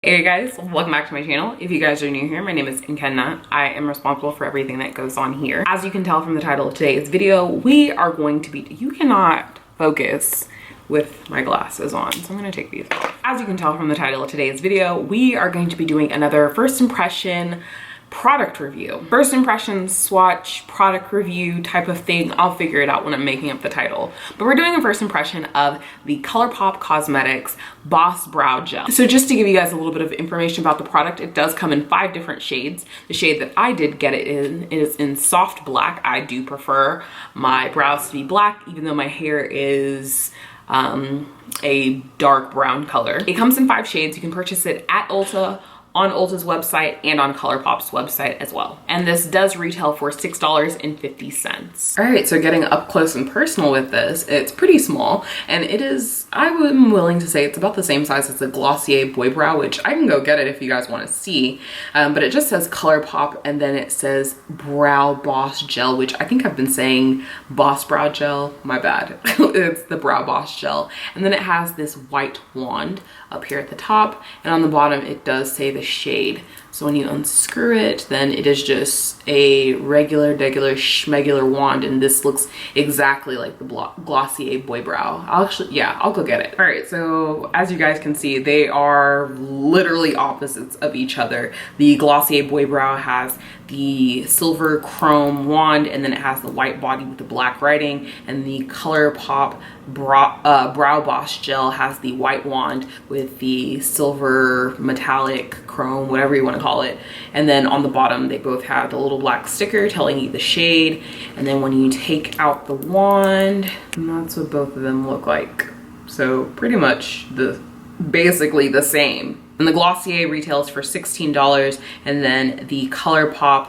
Hey guys, welcome back to my channel. If you guys are new here, my name is Nkenna. I am responsible for everything that goes on here. As you can tell from the title of today's video, we are going to be, you cannot focus with my glasses on, so I'm gonna take these off. As you can tell from the title of today's video, we are going to be doing another first impression product review. First impression swatch product review type of thing. I'll figure it out when I'm making up the title. But we're doing a first impression of the Colourpop Cosmetics Boss Brow Gel. So just to give you guys a little bit of information about the product, it does come in 5 different shades. The shade that I did get it in is in soft black. I do prefer my brows to be black, even though my hair is a dark brown color. It comes in 5 shades. You can purchase it at Ulta, on Ulta's website, and on Colourpop's website as well. And this does retail for $6.50. All right, so getting up close and personal with this, it's pretty small, and it is, I'm willing to say it's about the same size as the Glossier Boy Brow, which I can go get it if you guys want to see. But it just says Colourpop, and then it says Brow Boss Gel, which I think I've been saying Boss Brow Gel, my bad. It's the Brow Boss Gel. And then it has this white wand up here at the top, and on the bottom it does say the shade. So when you unscrew it, then it is just a regular schmegular wand, and this looks exactly like the Glossier Boy Brow. I'll go get it. All right, so as you guys can see, they are literally opposites of each other. The Glossier Boy Brow has the silver chrome wand, and then it has the white body with the black writing, and the Colourpop Brow Boss Gel has the white wand with the silver metallic chrome, whatever you want to call it. And then on the bottom, they both have the little black sticker telling you the shade. And then when you take out the wand, that's what both of them look like. So pretty much basically the same. And the Glossier retails for $16, and then the Colourpop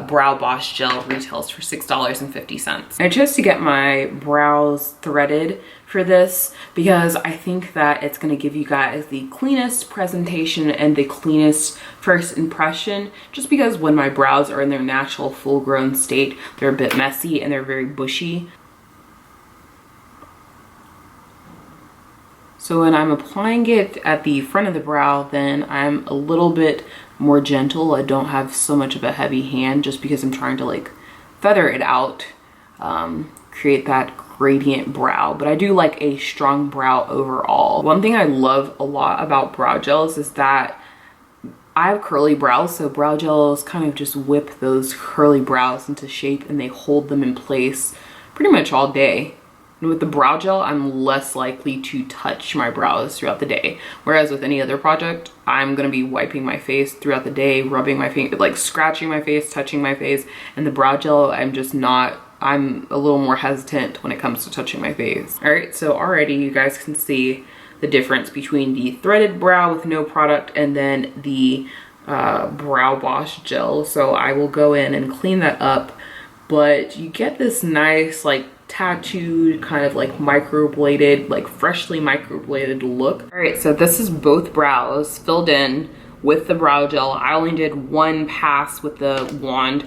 Brow Boss Gel retails for $6.50. I chose to get my brows threaded for this because I think that it's going to give you guys the cleanest presentation and the cleanest first impression, just because when my brows are in their natural full-grown state, they're a bit messy and they're very bushy. So when I'm applying it at the front of the brow, then I'm a little bit more gentle. I don't have so much of a heavy hand just because I'm trying to like feather it out, create that gradient brow. But I do like a strong brow overall. One thing I love a lot about brow gels is that I have curly brows, so brow gels kind of just whip those curly brows into shape, and they hold them in place pretty much all day. And with the brow gel, I'm less likely to touch my brows throughout the day. Whereas with any other project, I'm gonna be wiping my face throughout the day, rubbing my face, like scratching my face, touching my face. And the brow gel, I'm a little more hesitant when it comes to touching my face. All right, so already you guys can see the difference between the threaded brow with no product and then the Brow Boss Gel. So I will go in and clean that up, but you get this nice like tattooed kind of like microbladed, like freshly microbladed look. All right, so this is both brows filled in with the brow gel. I only did one pass with the wand.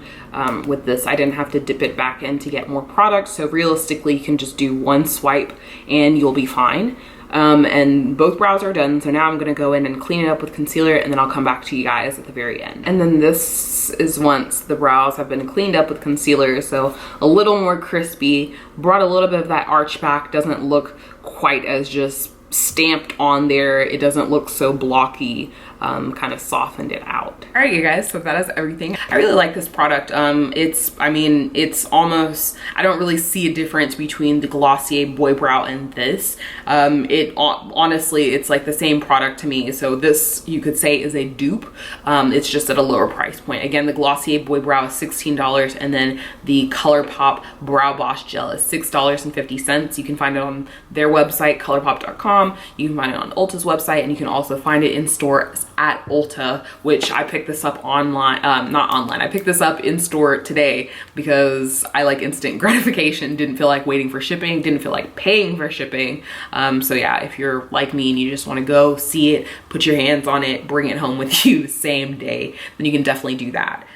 With this, I didn't have to dip it back in to get more product, so realistically you can just do one swipe and you'll be fine. And both brows are done, so now I'm gonna go in and clean it up with concealer, and then I'll come back to you guys at the very end. And then this is once the brows have been cleaned up with concealer, so a little more crispy, brought a little bit of that arch back, doesn't look quite as just stamped on there, it doesn't look so blocky, kind of softened it out. All right, you guys, so that is everything. I really like this product. It's almost, I don't really see a difference between the Glossier Boy Brow and this. Honestly, it's like the same product to me. So this, you could say, is a dupe. It's just at a lower price point. Again, the Glossier Boy Brow is $16, and then the Colourpop Brow Boss Gel is $6.50. You can find it on their website, colourpop.com. You can find it on Ulta's website, and you can also find it in stores at Ulta, which I picked this up online, not online, I picked this up in store today because I like instant gratification, didn't feel like waiting for shipping, didn't feel like paying for shipping. So yeah, if you're like me and you just want to go see it, put your hands on it, bring it home with you same day, then you can definitely do that.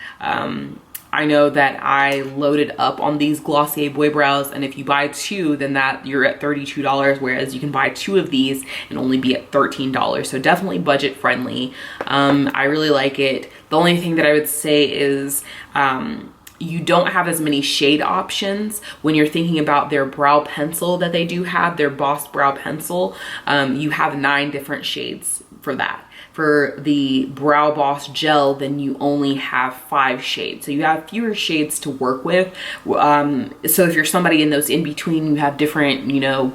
I know that I loaded up on these Glossier boy brows, and if you buy two, then that you're at $32, whereas you can buy two of these and only be at $13. So definitely budget friendly. I really like it. The only thing that I would say is you don't have as many shade options when you're thinking about their brow pencil that they do have, their Boss Brow Pencil. You have 9 different shades for that. For the Brow Boss Gel, then you only have 5 shades. So you have fewer shades to work with. So if you're somebody in those in between, you have different, you know,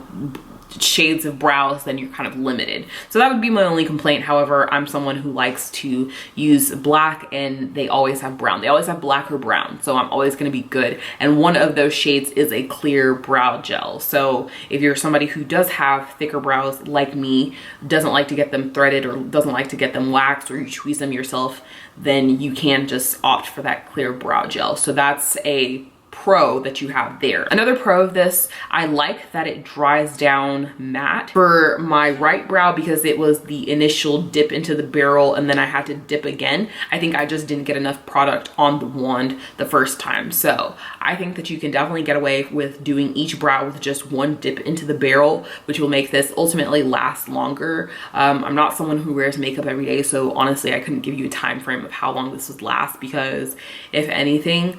shades of brows, then you're kind of limited. So that would be my only complaint. However, I'm someone who likes to use black, and they always have brown. They always have black or brown, so I'm always going to be good. And one of those shades is a clear brow gel. So if you're somebody who does have thicker brows like me, doesn't like to get them threaded or doesn't like to get them waxed, or you tweeze them yourself, then you can just opt for that clear brow gel. So that's a pro that you have there. Another pro of this, I like that it dries down matte. For my right brow, because it was the initial dip into the barrel and then I had to dip again, I think I just didn't get enough product on the wand the first time. So I think that you can definitely get away with doing each brow with just one dip into the barrel, which will make this ultimately last longer. I'm not someone who wears makeup every day, so honestly I couldn't give you a time frame of how long this would last, because if anything,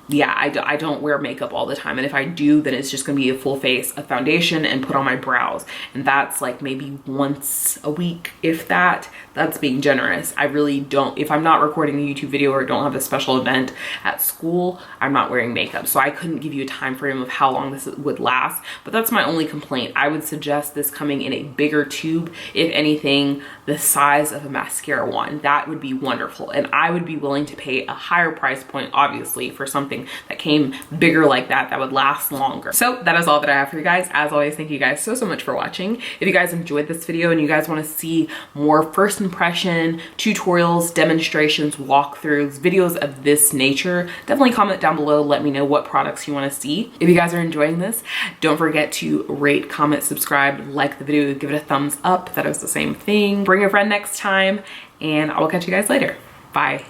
yeah, I don't wear makeup all the time, and if I do, then it's just gonna be a full face of foundation and put on my brows, and that's like maybe once a week, if that. That's being generous. I really don't, if I'm not recording a YouTube video or don't have a special event at school, I'm not wearing makeup, so I couldn't give you a time frame of how long this would last. But that's my only complaint. I would suggest this coming in a bigger tube, if anything the size of a mascara wand. That would be wonderful, and I would be willing to pay a higher price point, obviously, for something that came bigger like that, that would last longer. So that is all that I have for you guys. As always, thank you guys so much for watching. If you guys enjoyed this video and you guys want to see more first impression tutorials, demonstrations, walkthroughs, videos of this nature, definitely comment down below. Let me know what products you want to see. If you guys are enjoying this, don't forget to rate, comment, subscribe, like the video, give it a thumbs up. That is the same thing. Bring a friend next time, and I will catch you guys later. Bye.